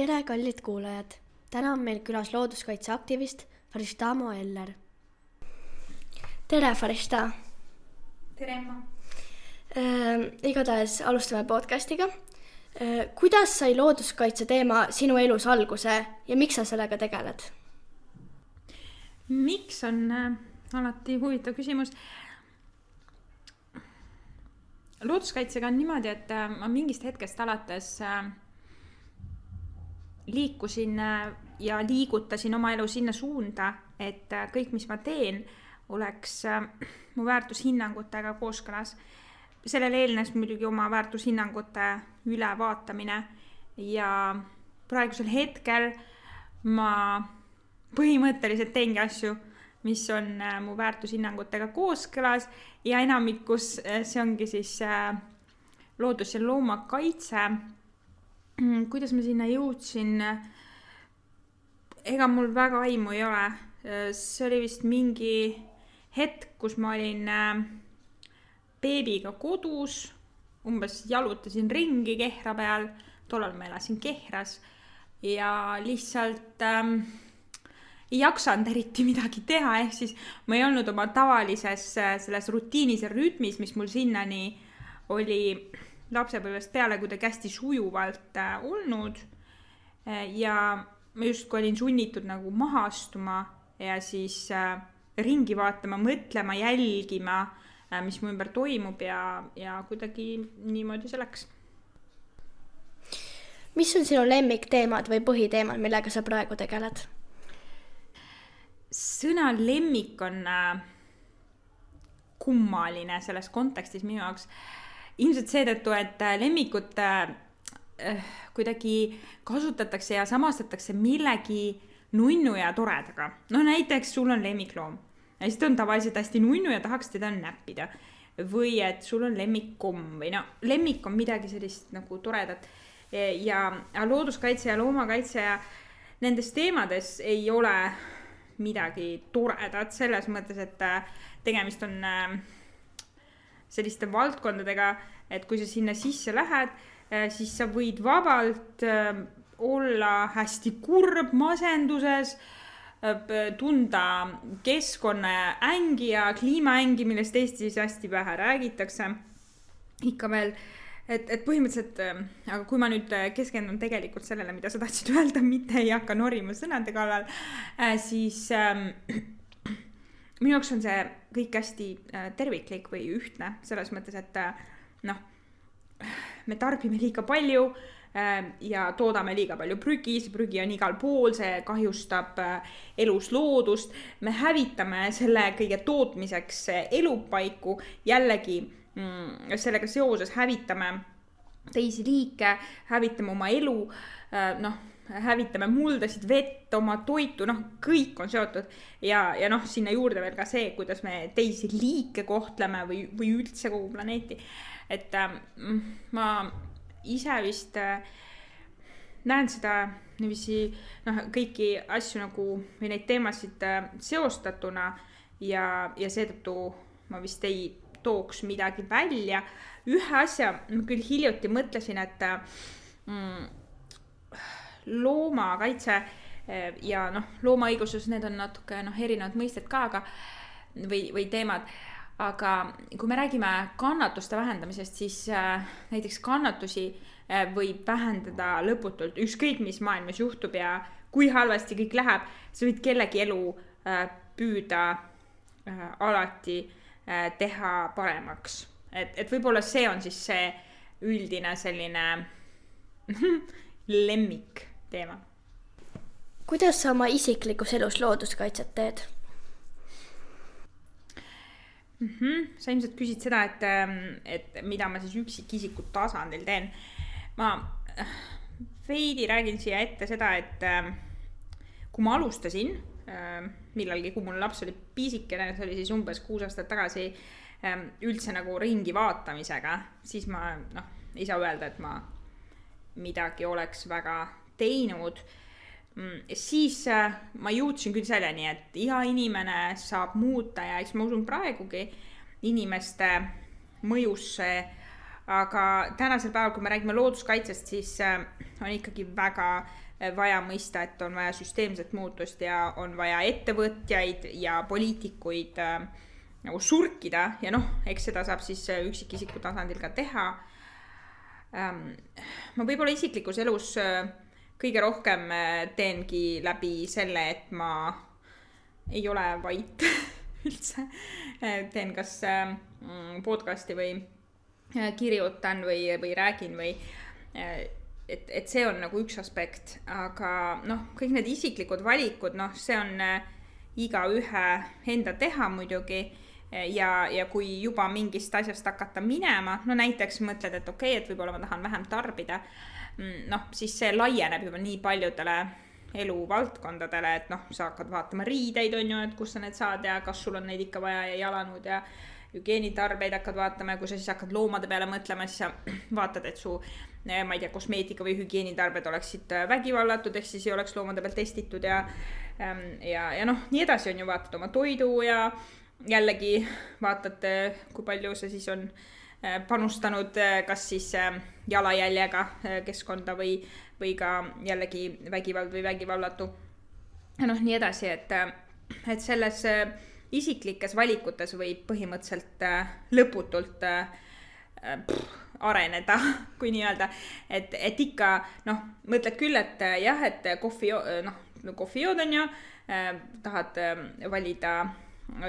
Tere, kallid kuulajad! Täna on meil külas looduskaitseaktivist Farishtamo Eller. Tere, Farishta! Tere, Emma! Igatahes alustame podcastiga. Kuidas sai looduskaitse teema sinu elus alguse ja miks sa sellega tegeled? Miks on alati huvitav küsimus. Looduskaitsega on niimoodi, et ma mingist hetkest alates liikusin ja liigutasin oma elu sinna suunda, et kõik, mis ma teen, oleks mu väärtushinnangutega kooskõlas. Sellele eelnes muidugi oma väärtushinnangute ülevaatamine ja praegusel hetkel ma põhimõtteliselt teengi asju, mis on mu väärtushinnangutega kooskõlas ja enamikus see ongi siis loodus- ja loomakaitse. Kuidas ma sinna jõudsin? Ega mul väga aimu ei ole. See oli vist mingi hetk, kus ma olin beebiga kodus, umbes jalutasin ringi Kehra peal, tollal ma elasin Kehras ja lihtsalt ei jaksanud eriti midagi teha, ehk siis ma ei olnud oma tavalises selles rutiinis ja rütmis, mis mul sinnani oli lapsepõlvest peale kuidagi hästi sujuvalt olnud ja ma justkui olin sunnitud nagu maha astuma ja siis ringi vaatama, mõtlema, jälgima, mis mu ümber toimub ja kuidagi niimoodi see läks. Mis on sinu lemmikteemad või põhiteemad, millega sa praegu tegeled? Sõna lemmik on kummaline selles kontekstis minu jaoks. Ilmselt seetõttu, et lemmikut kuidagi kasutatakse ja samastatakse millegi nunnu ja toredaga. No näiteks sul on lemmikloom. Ja siis ta on tavaliselt hästi nunnu ja tahaks teda näppida. Või et sul on lemmikkomm või lemmik on midagi sellist nagu toredat. Ja looduskaitse ja loomakaitse ja nendes teemades ei ole midagi toredat selles mõttes, et tegemist on selliste valdkondadega, et kui sa sinna sisse lähed, siis sa võid vabalt olla hästi kurb masenduses, tunda keskkonna ängi ja kliimaängi, millest Eestis hästi vähe räägitakse. Ikka veel, et põhimõtteliselt, aga kui ma nüüd keskendun tegelikult sellele, mida sa tahtsid öelda, mitte ei hakka norima sõnade kallal, siis minu jaoks on see kõik hästi terviklik või ühtne, selles mõttes, et me tarbime liiga palju ja toodame liiga palju prügi, see prügi on igal pool, see kahjustab elus loodust, me hävitame selle kõige tootmiseks elupaiku, jällegi sellega seoses hävitame teisi liike, hävitame oma elu, hävitame muldasid, vett, oma toitu, kõik on seotud ja sinna juurde veel ka see, kuidas me teisi liike kohtleme või üldse kogu planeeti. Et ma ise vist näen seda niiviisi, kõiki asju nagu või neid teemasid seostatuna ja seetõttu ma vist ei tooks midagi välja. Ühe asja ma küll hiljuti mõtlesin, et loomakaitse ja loomaõigusus, need on natuke erinevad mõisted ka või teemad, aga kui me räägime kannatuste vähendamisest, siis näiteks kannatusi võib vähendada lõputult, ükskõik mis maailmas juhtub ja kui halvasti kõik läheb, sa võid kellegi elu püüda alati teha paremaks. Et võib-olla see on siis see üldine selline lemmik teema. Kuidas sa oma isiklikus elus looduskaitset teed? Sa ilmselt küsid seda, et mida ma siis üksikisiku tasandil teen. Ma veidi räägin siia ette seda, et kui ma alustasin millalgi, kui mul laps oli piisikene, see oli siis umbes 6 aastat tagasi üldse nagu ringi vaatamisega, siis ma ei saa öelda, et ma midagi oleks väga teinud. Siis ma jõudsin küll selleni, et iga inimene saab muuta ja eks ma usun praegugi inimeste mõjusse, aga tänasel päeval, kui me räägime looduskaitsest, siis on ikkagi väga vaja mõista, et on vaja süsteemset muutust ja on vaja ettevõtjaid ja poliitikuid nagu surkida ja noh, eks seda saab siis üksikisiku tasandil ka teha. Ma võib-olla isiklikus elus kõige rohkem teengi läbi selle, et ma ei ole vait üldse. Teen kas podcasti või kirjutan või räägin või et see on nagu üks aspekt, aga noh, kõik need isiklikud valikud, noh, see on igaühe enda teha muidugi ja kui juba mingist asjast hakata minema, no näiteks mõtled, et okei, et võib-olla ma tahan vähem tarbida, noh, siis see laieneb juba nii paljudele eluvaldkondadele, et noh, sa hakkad vaatama riideid, on ju, et kus sa need saad ja kas sul on neid ikka vaja ja jalanud ja hügieenitarbeid hakkad vaatama ja kui sa siis hakkad loomade peale mõtlema, siis sa vaatad, et su, ma ei tea, kosmeetika või hügieenitarbed oleksid vägivallatud, ehk siis ei oleks loomade peal testitud ja noh, nii edasi on ju, vaatad oma toidu ja jällegi vaatad, kui palju see siis on panustanud kas siis jalajäljega keskkonda või ka jällegi vägivald või vägivallatu. Ja noh, nii edasi, et selles isiklikes valikutes võib põhimõtteliselt lõputult areneda, kui nii öelda, et ikka, noh, mõtled küll, et jah, et kohvijood on ju, tahad valida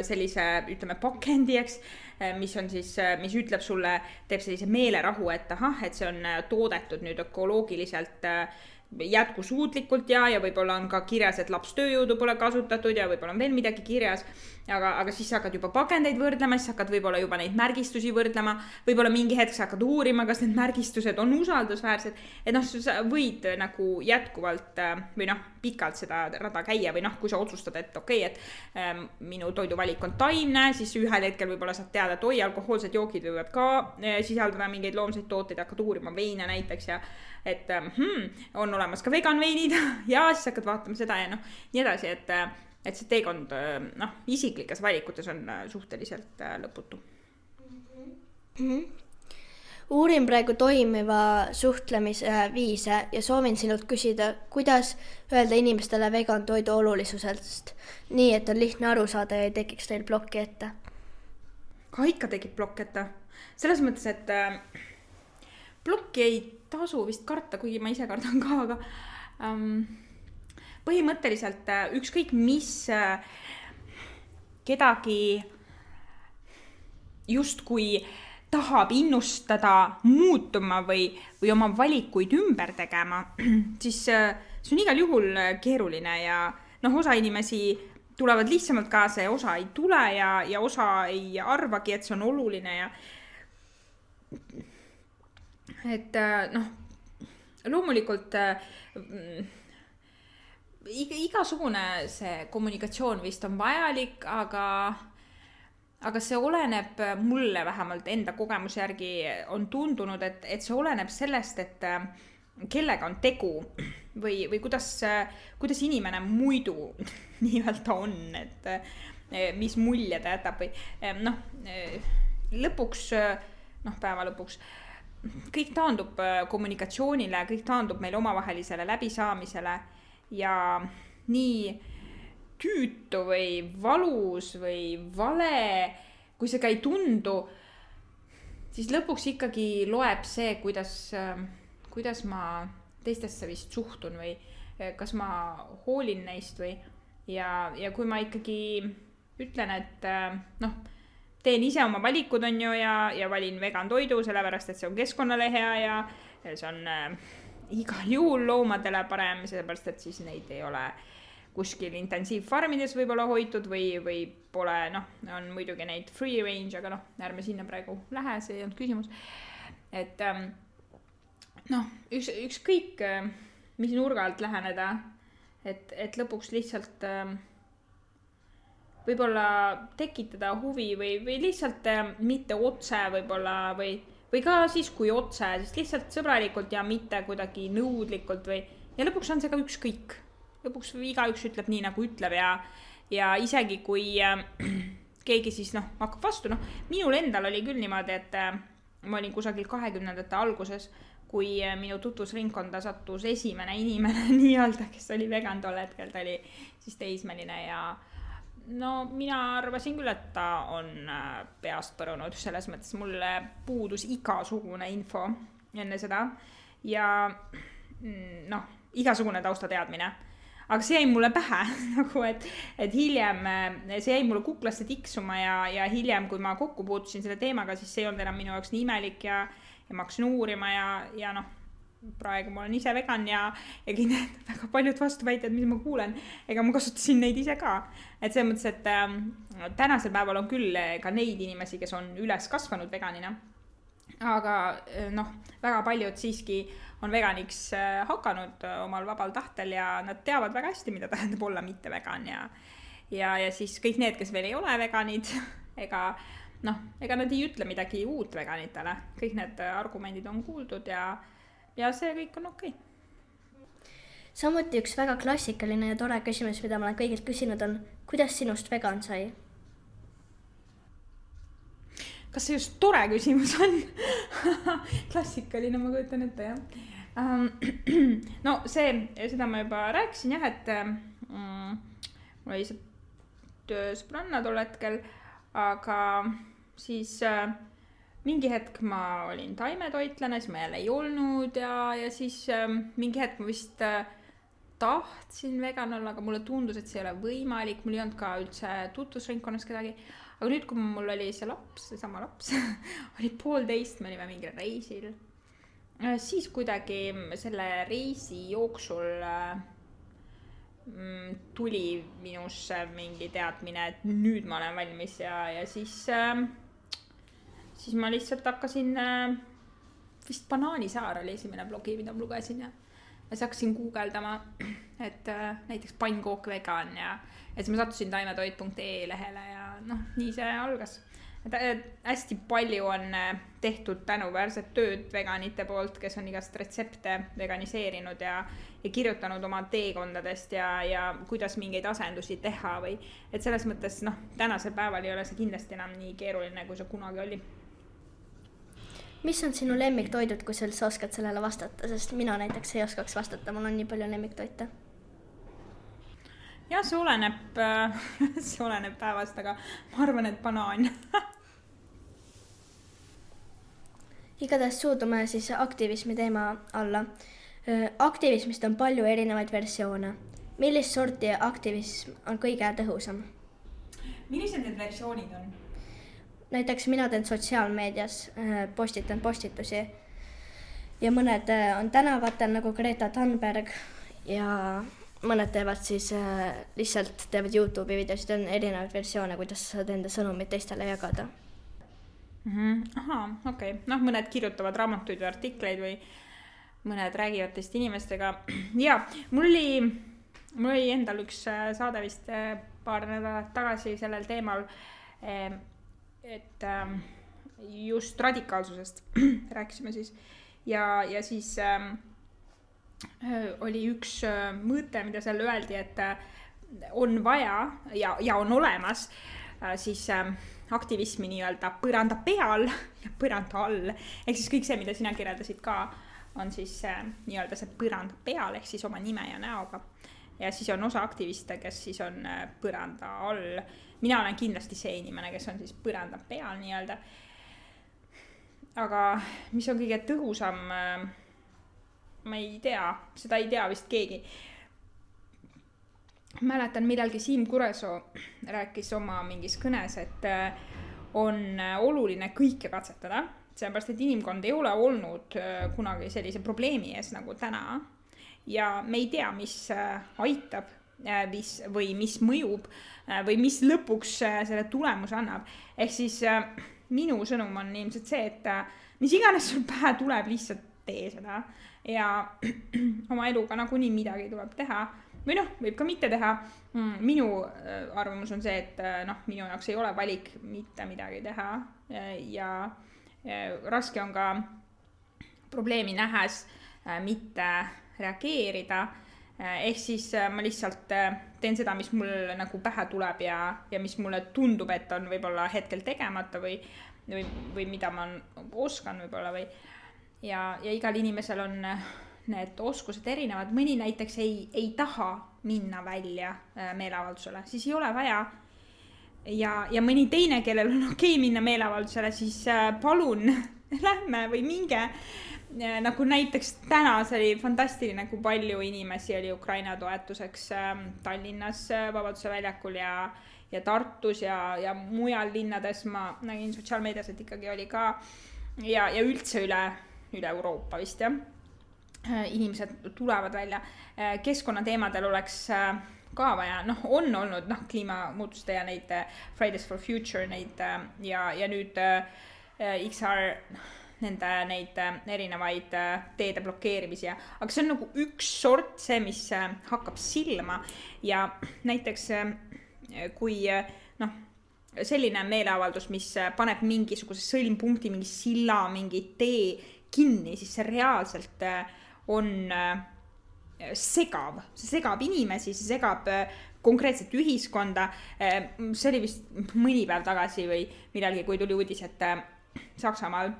sellise, ütleme, pakendi, eks, mis on siis, mis ütleb sulle, teeb sellise meelerahu, et ahah, et see on toodetud nüüd ökoloogiliselt jätkusuutlikult ja võib-olla on ka kirjas, et lapstööjõudu pole kasutatud ja võib-olla on veel midagi kirjas, aga siis hakkad juba pakendeid võrdlema, siis hakkad võib-olla juba neid märgistusi võrdlema, võib-olla mingi hetk sa hakkad uurima, kas need märgistused on usaldusväärsed, et noh, sa võid nagu jätkuvalt või noh, pikalt seda rada käia või noh, kui sa otsustad, et okei, et minu toiduvalik on taimne, siis ühel hetkel võib-olla saad teada, et oi, alkohoolsed jookid võivad ka sisaldada mingeid loomseid tooteid, hakkad uurima veine näiteks ja et on olemas ka veganveinid ja siis hakkad vaatama seda ja noh, nii edasi, et see teekond noh, isiklikes valikutes on suhteliselt lõputu. Uurin praegu toimiva suhtlemise viise ja soovin sinult küsida, kuidas öelda inimestele vegan toidu olulisusest, nii et on lihtne aru saada ja ei tekiks neil plokki ette. Ka ikka tekib plokk ette. Selles mõttes, et plokki ei tasu vist karta, kuigi ma ise kardan ka, aga põhimõtteliselt ükskõik mis kedagi justkui tahab innustada muutuma või oma valikuid ümber tegema, siis see on igal juhul keeruline ja noh, osa inimesi tulevad lihtsamalt kaasa ja osa ei tule ja osa ei arvagi, et see on oluline ja et noh, loomulikult igasugune see kommunikatsioon vist on vajalik, aga see oleneb mulle vähemalt enda kogemuse järgi on tundunud, et see oleneb sellest, et kellega on tegu või kuidas inimene muidu nii-öelda on, et mis mulje ta jätab või noh, lõpuks, noh päeva lõpuks kõik taandub kommunikatsioonile, kõik taandub meil omavahelisele läbisaamisele ja nii tüütu või valus või vale, kui see ka ei tundu, siis lõpuks ikkagi loeb see, kuidas ma teistesse vist suhtun või kas ma hoolin neist või ja kui ma ikkagi ütlen, et noh, teen ise oma valikud on ju ja valin vegan toidu, sellepärast, et see on keskkonnale hea ja see on igal juhul loomadele parem, sellepärast, et siis neid ei ole kuskil intensiivfarmides võib-olla hoitud või pole, noh, on muidugi neid free range, aga noh, ärme sinna praegu lähe, see ei olnud küsimus. Et noh, ükskõik mis nurga alt läheneda, et lõpuks lihtsalt võib-olla tekitada huvi või lihtsalt mitte otse võib-olla või ka siis, kui otse, siis lihtsalt sõbralikult ja mitte kuidagi nõudlikult ja lõpuks on see ka ükskõik. Lõpuks igaüks ütleb nii, nagu ütleb ja isegi kui keegi siis noh, hakkab vastu, noh, minul endal oli küll niimoodi, et ma olin kusagil 20. alguses, kui minu tutvusringkonda sattus esimene inimene nii-öelda, kes oli vegan tol hetkel, ta oli siis teismeline ja no mina arvasin küll, et ta on peast põrunud, selles mõttes mulle puudus igasugune info enne seda ja noh, igasugune taustateadmine. Aga see jäi mulle pähe, nagu et hiljem see jäi mulle kuklasse tiksuma ja hiljem, kui ma kokku puutusin selle teemaga, siis see ei olnud enam minu jaoks nii imelik ja ma hakkasin uurima ja noh, praegu ma olen ise vegan ja need väga paljud vastuväited, mis ma kuulen, ega ma kasutasin neid ise ka. Et see mõttes, et tänasel päeval on küll ka neid inimesi, kes on üles kasvanud veganina. Aga noh, väga paljud siiski on veganiks hakanud omal vabal tahtel ja nad teavad väga hästi, mida tähendab olla mitte vegan ja siis kõik need, kes veel ei ole veganid, ega nad ei ütle midagi uut veganitele. Kõik need argumendid on kuuldud ja see kõik on okei. Samuti üks väga klassikaline ja tore küsimus, mida ma olen kõigilt küsinud on, kuidas sinust vegan sai? Kas see just tore küsimus on? Klassikaline, ma kujutan ette, jah. No seda ma juba rääkisin, jah, et mul oli see töösõbranna tol hetkel, aga siis mingi hetk ma olin taimetoitlane, siis ma jälle ei olnud ja siis mingi hetk ma vist tahtsin vegan olla, aga mulle tundus, et see ei ole võimalik, mul ei olnud ka üldse tutvusringkonnas kedagi. Aga nüüd, kui mul oli seesama laps, oli 1,5, me olime mingil reisil, siis kuidagi selle reisi jooksul tuli minusse mingi teadmine, et nüüd ma olen valmis ja siis ma lihtsalt hakkasin, vist Banaanisaar oli esimene blogi, mida ma lugesin ja siis hakkasin guugeldama, et näiteks pannkook vegan ja siis ma sattusin taimetoit.ee lehele ja noh, nii see algas. Hästi palju on tehtud tänuväärset tööd veganite poolt, kes on igast retsepte veganiseerinud ja kirjutanud oma teekondadest ja kuidas mingeid asendusi teha või et selles mõttes tänasel päeval ei ole see kindlasti enam nii keeruline, kui see kunagi oli. Mis on sinu lemmiktoidud, kui sa oskad sellele vastata, sest mina näiteks ei oskaks vastata, mul on nii palju lemmiktoite. Ja see oleneb päevast, aga ma arvan, et banaan. Igatahes suudume siis aktivismi teema alla. Aktivismist on palju erinevaid versioone. Millist sorti aktivism on kõige tõhusam? Millised need versioonid on? Näiteks mina teen sotsiaalmeedias, postitan postitusi ja mõned on tänavatel nagu Greta Thunberg ja mõned teevad siis lihtsalt teevad YouTube'i videosid, on erinevaid versioone, kuidas sa saad enda sõnumit teistele jagada. Aha, okei. Mõned kirjutavad raamatuid või artikleid või mõned räägivad teist inimestega. Ja, mul oli endal üks saade vist paar nädalat tagasi sellel teemal, et just radikaalsusest rääkisime siis ja siis oli üks mõte, mida seal öeldi, et on vaja ja on olemas siis aktivismi nii-öelda põranda peal ja põranda all. Ehk siis kõik see, mida sina kirjeldasid ka, on siis nii-öelda see põranda peal, ehk siis oma nime ja näoga. Ja siis on osa aktiviste, kes siis on põranda all. Mina olen kindlasti see inimene, kes on siis põranda peal nii-öelda. Aga mis on kõige tõhusam, ma ei tea, seda ei tea vist keegi. Mäletan millalgi Siim Kuresoo rääkis oma mingis kõnes, et on oluline kõike katsetada, sellepärast, et inimkond ei ole olnud kunagi sellise probleemi ees nagu täna. Ja me ei tea, mis aitab või mis mõjub või mis lõpuks selle tulemuse annab. Ehk siis minu sõnum on ilmselt see, et mis iganes sul pähe tuleb, lihtsalt tee seda. Ja oma eluga nagunii midagi tuleb teha. Või võib ka mitte teha. Minu arvamus on see, et minu jaoks ei ole valik mitte midagi teha. Ja raske on ka probleemi nähes mitte reageerida. Ehk siis ma lihtsalt teen seda, mis mul nagu pähe tuleb ja mis mulle tundub, et on võib-olla hetkel tegemata või mida ma oskan võib-olla ja igal inimesel on need oskused erinevad, mõni näiteks ei taha minna välja meeleavaldusele, siis ei ole vaja. Ja mõni teine, kellel on okei minna meeleavaldusele, siis palun lähme või minge. Nagu näiteks täna see oli fantastiline, kui palju inimesi oli Ukraina toetuseks Tallinnas Vabaduse väljakul ja Tartus ja mujal linnades. Ma nägin sotsiaalmeedias, et ikkagi oli ka ja üldse üle Euroopa vist, jah. Inimesed tulevad välja. Keskkonnateemadel oleks ka vaja, on olnud kliimamuutuste ja neid Fridays for Future neid ja nüüd XR neid erinevaid teede blokeerimisi, aga see on nagu üks sort see, mis hakkab silma ja näiteks kui selline meeleavaldus, mis paneb mingisuguse sõlmpunkti, mingi silla, mingi tee kinni, siis see reaalselt on segav. See segab inimesi, see segab konkreetset ühiskonda. See oli vist mõni päev tagasi või millalgi, kui tuli uudis, et Saksamaal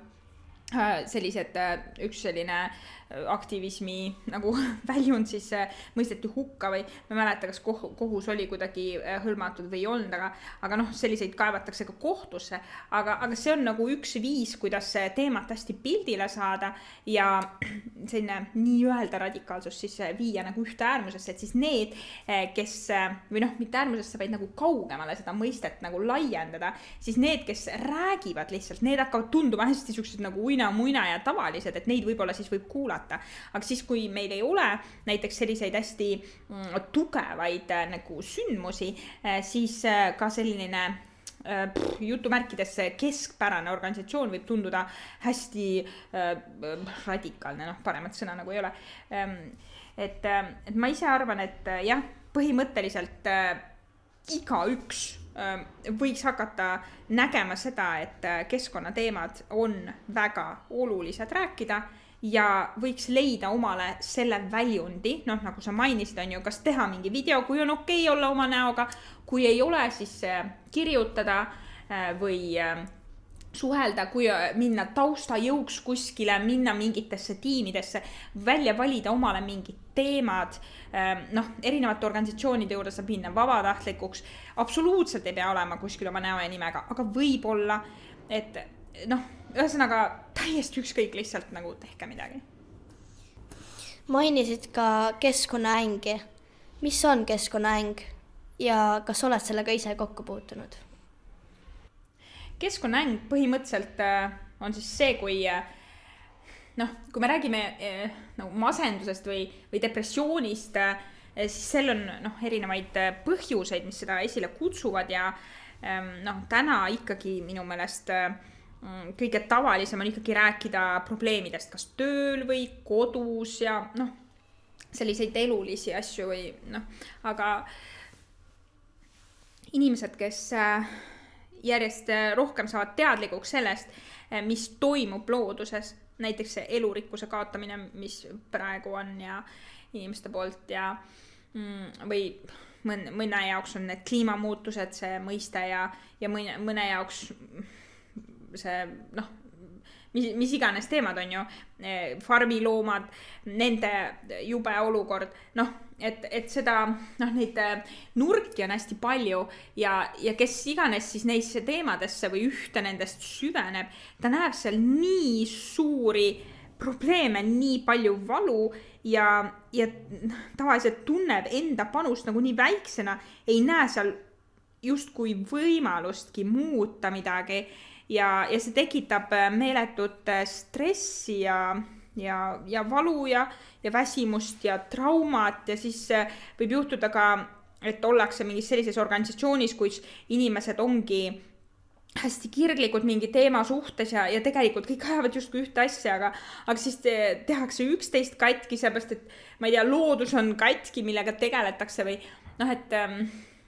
üks selline aktivismi nagu väljund siis mõisteti hukka või ma ei mäleta, kas kohus oli kuidagi hõlmatud või ei olnud, aga selliseid kaevatakse ka kohtusse, aga see on nagu üks viis, kuidas teemat hästi pildile saada ja selline nii-öelda radikaalsus siis viia nagu ühte äärmusesse, et siis need, kes või mitte äärmusesse, vaid nagu kaugemale seda mõistet nagu laiendada, siis need, kes räägivad lihtsalt, need hakkavad tunduma hästi siuksed nagu uina ja tavalised, et neid võib-olla siis võib kuulata. Aga siis, kui meil ei ole näiteks selliseid hästi tugevaid nagu sündmusi, siis ka selline jutumärkides keskpärane organisatsioon võib tunduda hästi radikaalne, paremat sõna nagu ei ole. Et ma ise arvan, et jah, põhimõtteliselt igaüks võiks hakata nägema seda, et keskkonnateemad on väga olulised rääkida ja võiks leida omale selle väljundi, nagu sa mainisid, on ju, kas teha mingi video, kui on okei olla oma näoga, kui ei ole, siis kirjutada või suhelda, kui minna taustajõuks kuskile, minna mingitesse tiimidesse, välja valida omale mingid teemad, erinevate organisatsioonide juurde saab minna vabatahtlikuks, absoluutselt ei pea olema kuskil oma näo ja nimega, aga võib-olla, et ühesõnaga täiesti ükskõik, lihtsalt nagu tehke midagi. Mainisid ka keskkonnaängi. Mis on keskkonnaäng ja kas oled sellega ise kokku puutunud? Keskkonnaäng põhimõtteliselt on siis see, kui me räägime masendusest või depressioonist, siis seal on erinevaid põhjuseid, mis seda esile kutsuvad ja täna ikkagi minu meelest kõige tavalisem on ikkagi rääkida probleemidest, kas tööl või kodus ja selliseid elulisi asju või aga inimesed, kes järjest rohkem saavad teadlikuks sellest, mis toimub looduses, näiteks see elurikkuse kaotamine, mis praegu on ja inimeste poolt ja või mõne jaoks on need kliimamuutused, see mõiste ja mõne jaoks see, mis iganes teemad on ju, farmiloomad, nende jube olukord, et seda, neid nurki on hästi palju ja kes iganes siis neisse teemadesse või ühte nendest süveneb, ta näeb seal nii suuri probleeme, nii palju valu ja tavaliselt tunneb enda panust nagu nii väiksena, ei näe seal justkui võimalustki muuta midagi ja see tekitab meeletut stressi ja valu ja väsimust ja traumat ja siis võib juhtuda ka, et ollakse mingis sellises organisatsioonis, kus inimesed ongi hästi kirglikud mingi teema suhtes ja tegelikult kõik ajavad justkui ühte asja, aga siis tehakse üksteist katki, sellepärast et ma ei tea, loodus on katki, millega tegeletakse või et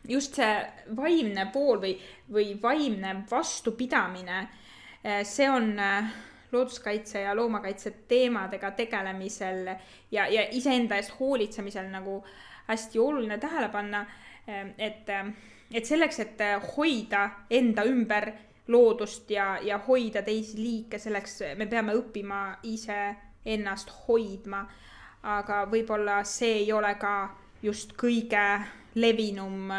just see vaimne pool või vaimne vastupidamine, see on looduskaitse ja loomakaitse teemadega tegelemisel ja iseenda eest hoolitsemisel nagu hästi oluline tähele panna, et selleks, et hoida enda ümber loodust ja hoida teisi liike, selleks me peame õppima ise ennast hoidma, aga võib-olla see ei ole ka just kõige levinum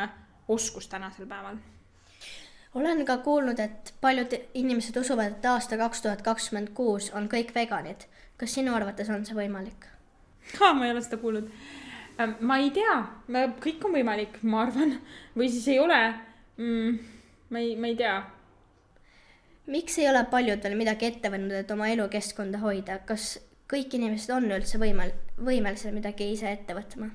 oskus tänasel päeval. Olen ka kuulnud, et paljud inimesed usuvad, et aasta 2026 on kõik veganid. Kas sinu arvates on see võimalik? Ma ei ole seda kuulnud. Ma ei tea, kõik on võimalik, ma arvan, või siis ei ole. Ma ei tea. Miks ei ole paljud veel midagi ette võtnud, et oma elukeskkonda hoida? Kas kõik inimesed on üldse võimelised midagi ise ette võtma?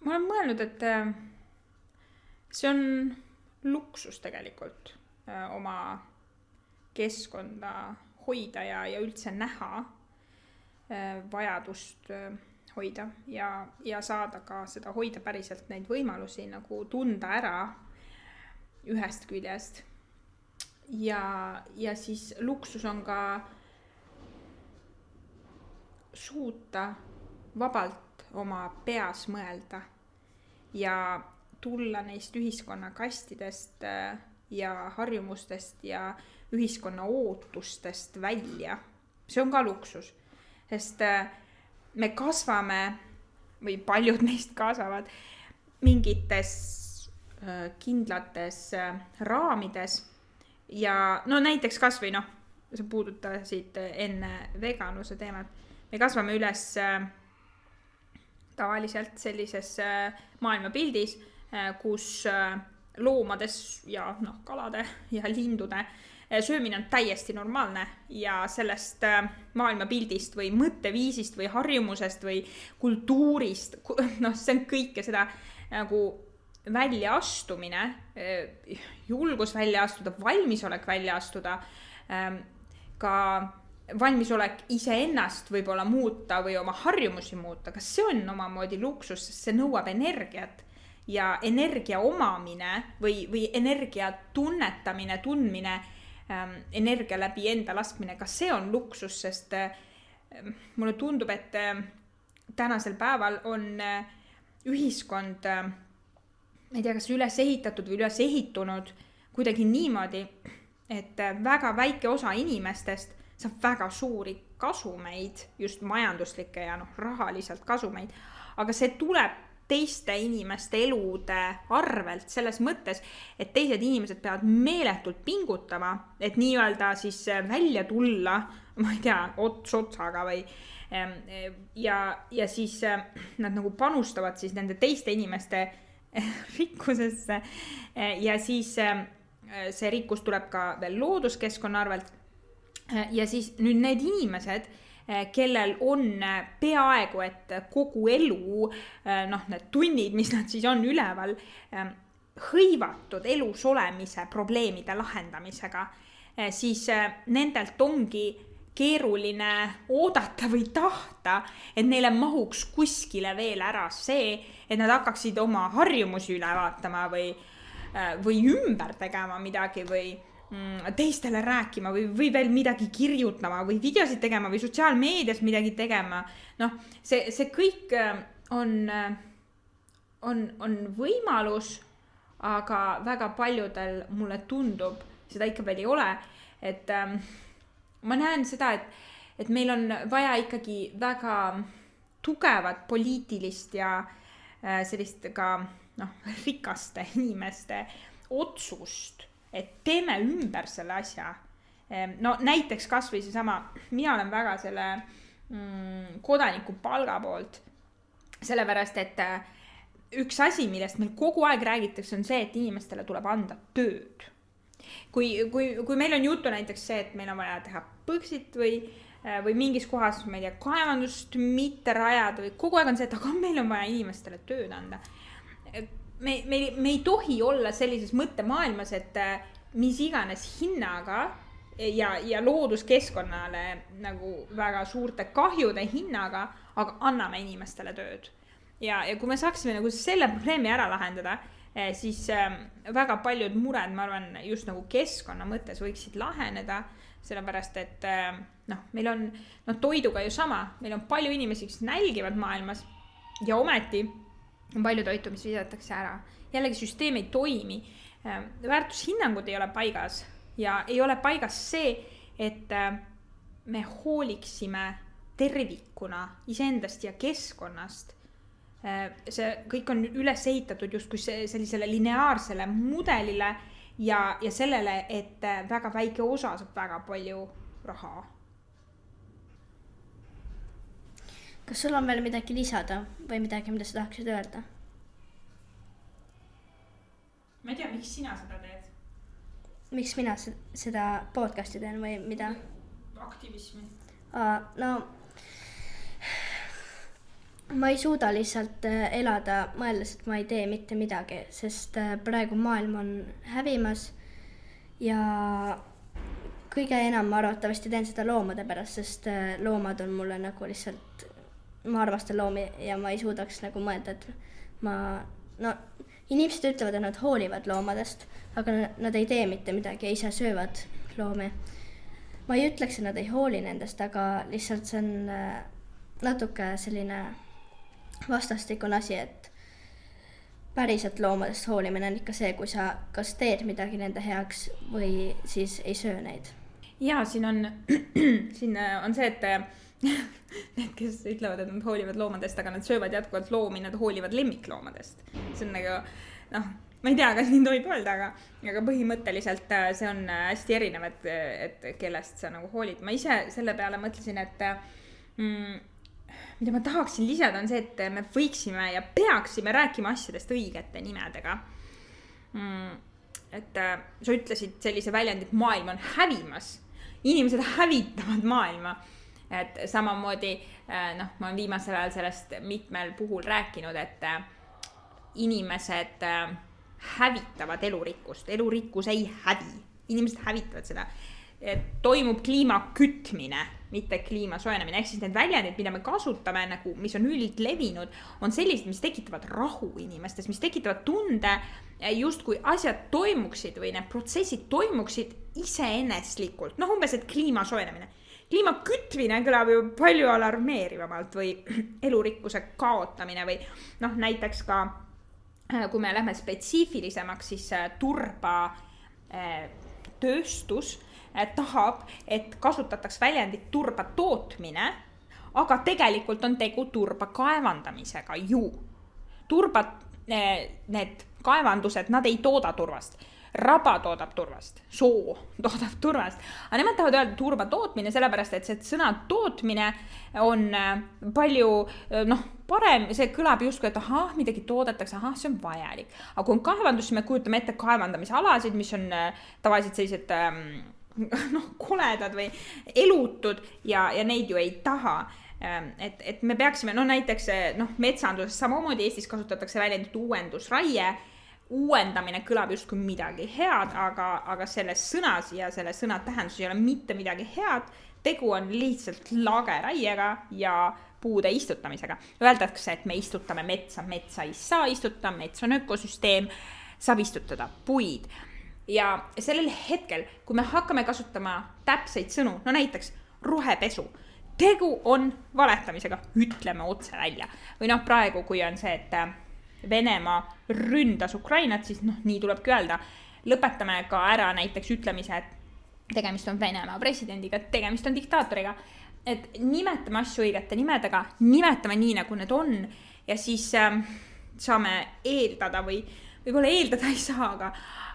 Ma olen mõelnud, et see on luksus tegelikult oma keskkonda hoida ja üldse näha vajadust hoida ja saada ka seda hoida päriselt neid võimalusi nagu tunda ära ühest küljest. Ja siis luksus on ka suuta vabalt oma peas mõelda ja tulla neist ühiskonnakastidest ja harjumustest ja ühiskonna ootustest välja. See on ka luksus, sest me kasvame, või paljud neist kasvavad mingites kindlates raamides ja näiteks kas või sa puudutasid enne veganuse teemat. Me kasvame üles tavaliselt sellises maailmapildis, kus loomades ja kalade ja lindude söömine on täiesti normaalne ja sellest maailmapildist või mõtteviisist või harjumusest või kultuurist, see on kõike seda nagu välja astumine, julgus välja astuda, valmisolek välja astuda, ka valmisolek iseennast võib-olla muuta või oma harjumusi muuta, kas see on omamoodi luksus, sest see nõuab energiat ja energia omamine või energia tunnetamine, tundmine, energia läbi enda laskmine, kas see on luksus, sest mulle tundub, et tänasel päeval on ühiskond, ma ei tea, kas üles ehitatud või üles ehitunud kuidagi niimoodi, et väga väike osa inimestest saab väga suuri kasumeid, just majanduslikke ja rahaliselt kasumeid, aga see tuleb teiste inimeste elude arvelt selles mõttes, et teised inimesed peavad meeletult pingutama, et nii-öelda siis välja tulla, ma ei tea, ots otsaga või ja siis nad nagu panustavad siis nende teiste inimeste rikkusesse ja siis see rikkus tuleb ka veel looduskeskkonna arvelt ja siis nüüd need inimesed, kellel on peaaegu, et kogu elu, need tunnid, mis nad siis on üleval, hõivatud elus olemise probleemide lahendamisega, siis nendelt ongi keeruline oodata või tahta, et neile mahuks kuskile veel ära see, et nad hakkaksid oma harjumusi üle vaatama või ümber tegema midagi või teistele rääkima või veel midagi kirjutama või videosid tegema või sotsiaalmeedias midagi tegema. See kõik on võimalus, aga väga paljudel mulle tundub, seda ikka veel ei ole, et ma näen seda, et meil on vaja ikkagi väga tugevat poliitilist ja sellist ka rikaste inimeste otsust, et teeme ümber selle asja. Näiteks kas või seesama, mina olen väga selle kodaniku palga poolt, sellepärast, et üks asi, millest meil kogu aeg räägitakse, on see, et inimestele tuleb anda tööd. Kui meil on jutu näiteks see, et meil on vaja teha põksit või mingis kohas, ma ei tea, kaevandust mitte rajada või kogu aeg on see, et aga meil on vaja inimestele tööd anda. Me ei tohi olla sellises mõttemaailmas, et mis iganes hinnaga ja looduskeskkonnale nagu väga suurte kahjude hinnaga, aga anname inimestele tööd. Ja kui me saaksime nagu selle probleemi ära lahendada, siis väga paljud mured, ma arvan, just nagu keskkonna mõttes võiksid laheneda, sellepärast, et meil on toiduga ju sama, meil on palju inimesi, kes nälgivad maailmas ja ometi palju toitu, mis visatakse ära. Jällegi süsteem ei toimi. Väärtushinnangud ei ole paigas ja ei ole paigas see, et me hooliksime tervikuna iseendast ja keskkonnast. See kõik on üles ehitatud justkui sellisele lineaarsele mudelile ja sellele, et väga väike osa saab väga palju raha. Kas sul on veel midagi lisada või midagi, mida sa tahaksid öelda? Ma ei tea, miks sina seda teed? Miks mina seda podcasti teen või mida? Aktivismi. No, ma ei suuda lihtsalt elada mõeldes, et ma ei tee mitte midagi, sest praegu maailm on hävimas ja kõige enam ma arvatavasti teen seda loomade pärast, sest loomad on mulle nagu lihtsalt, ma armastan loomi ja ma ei suudaks nagu mõelda, et inimesed ütlevad, et nad hoolivad loomadest, aga nad ei tee mitte midagi ja ise söövad loomi. Ma ei ütleks, et nad ei hooli nendest, aga lihtsalt see on natuke selline vastastikune asi, et päriselt loomadest hoolimine on ikka see, kui sa kas teed midagi nende heaks või siis ei söö neid. Ja siin on see, et need, kes ütlevad, et nad hoolivad loomadest, aga nad söövad jätkuvalt loomi, nad hoolivad lemmikloomadest. See on nagu, ma ei tea, kas nii tohib öelda, aga põhimõtteliselt see on hästi erinev, et kellest sa nagu hoolid. Ma ise selle peale mõtlesin, et mida ma tahaksin lisada on see, et me võiksime ja peaksime rääkima asjadest õigete nimedega. Et sa ütlesid sellise väljendi, et maailm on hävimas. Inimesed hävitavad maailma. Et samamoodi, ma olen viimasel ajal sellest mitmel puhul rääkinud, et inimesed hävitavad elurikkust. Elurikkus ei hävi. Inimesed hävitavad seda. Et toimub kliima kütmine, mitte kliima soojenemine. Ehk siis need väljendid, mida me kasutame, nagu, mis on üldlevinud, on sellised, mis tekitavad rahu inimestes, mis tekitavad tunde, justkui asjad toimuksid või need protsessid toimuksid iseeneslikult. Umbes, et kliima soojenemine. Kliima kütmine kõlab ju palju alarmeerivamalt või elurikkuse kaotamine või näiteks ka, kui me lähme spetsiifilisemaks, siis turba tööstus tahab, et kasutataks väljendit turba tootmine, aga tegelikult on tegu turba kaevandamisega ju. Need kaevandused, nad ei tooda turvast. Raba toodab turvast, soo toodab turvast, aga nemad tahavad öelda turba tootmine, sellepärast, et see sõna tootmine on palju parem, see kõlab justkui, et midagi toodetakse, see on vajalik. Aga kui on kaevandus, siis me kujutame ette kaevandamisalasid, mis on tavaliselt sellised koledad või elutud ja neid ju ei taha. Et me peaksime, näiteks metsanduses samamoodi Eestis kasutatakse väljendit uuendusraie. Uuendamine kõlab justkui midagi head, aga selles sõnas ja selle sõna tähendus ei ole mitte midagi head. Tegu on lihtsalt lageraiega ja puude istutamisega. Öeldakse, et me istutame metsa ei saa istutada, mets on ökosüsteem, saab istutada puid. Ja sellel hetkel, kui me hakkame kasutama täpseid sõnu, näiteks rohepesu, tegu on valetamisega, ütleme otse välja. Või praegu, kui on see, et Venemaa ründas Ukrainat, siis nii tulebki öelda. Lõpetame ka ära näiteks ütlemise, et tegemist on Venemaa presidendiga, tegemist on diktaatoriga. Et nimetame asju õigete nimedega, nimetame nii, nagu need on ja siis saame eeldada või võib-olla eeldada ei saa,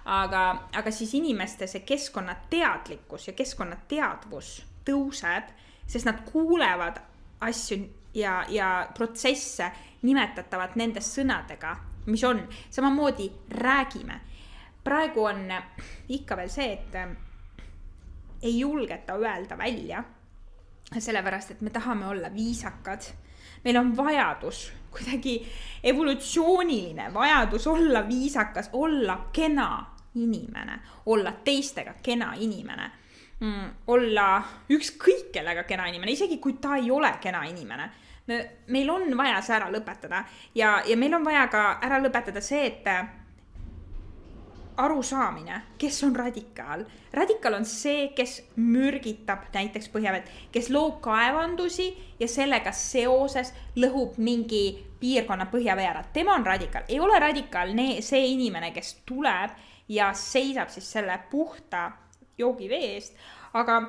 aga siis inimeste see keskkonnateadlikkus ja keskkonnateadvus tõuseb, sest nad kuulevad asju ja protsesse nimetatavad nende sõnadega, mis on. Samamoodi räägime. Praegu on ikka veel see, et ei julgeta öelda välja, sellepärast, et me tahame olla viisakad. Meil on vajadus, kuidagi evolutsiooniline vajadus olla viisakas, olla kena inimene, olla teistega kena inimene, olla ükskõik kellega kena inimene, isegi kui ta ei ole kena inimene. Meil on vaja see ära lõpetada ja meil on vaja ka ära lõpetada see, et arusaamine, kes on radikaal. Radikaal on see, kes mürgitab näiteks põhjavett, kes loob kaevandusi ja sellega seoses lõhub mingi piirkonna põhjavee ära. Tema on radikaal. Ei ole radikaal see inimene, kes tuleb ja seisab siis selle puhta joogivee eest, aga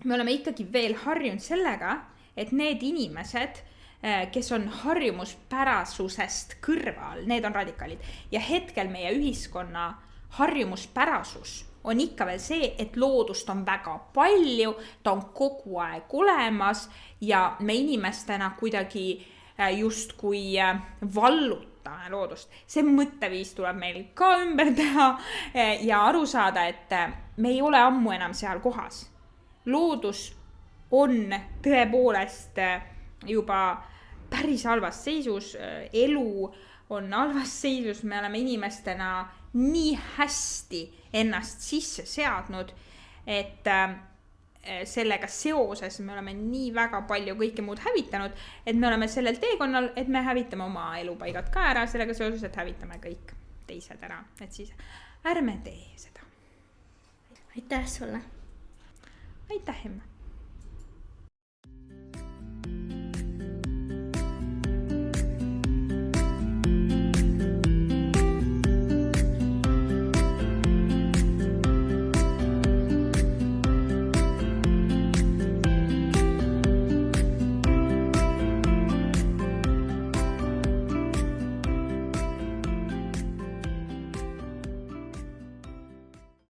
me oleme ikkagi veel harjunud sellega, et need inimesed, kes on harjumuspärasusest kõrval, need on radikaalid. Ja hetkel meie ühiskonna harjumuspärasus on ikka veel see, et loodust on väga palju, ta on kogu aeg olemas ja me inimestena kuidagi justkui vallutame loodust. See mõtteviis tuleb meil ka ümber teha ja aru saada, et me ei ole ammu enam seal kohas. Loodus on tõepoolest juba päris halvas seisus, elu on halvas seisus, me oleme inimestena nii hästi ennast sisse seadnud, et sellega seoses me oleme nii väga palju kõike muud hävitanud, et me oleme sellel teekonnal, et me hävitame oma elupaigad ka ära, sellega seoses, et hävitame kõik teised ära, et siis ärme tee seda. Aitäh sulle! Aitäh, Emma!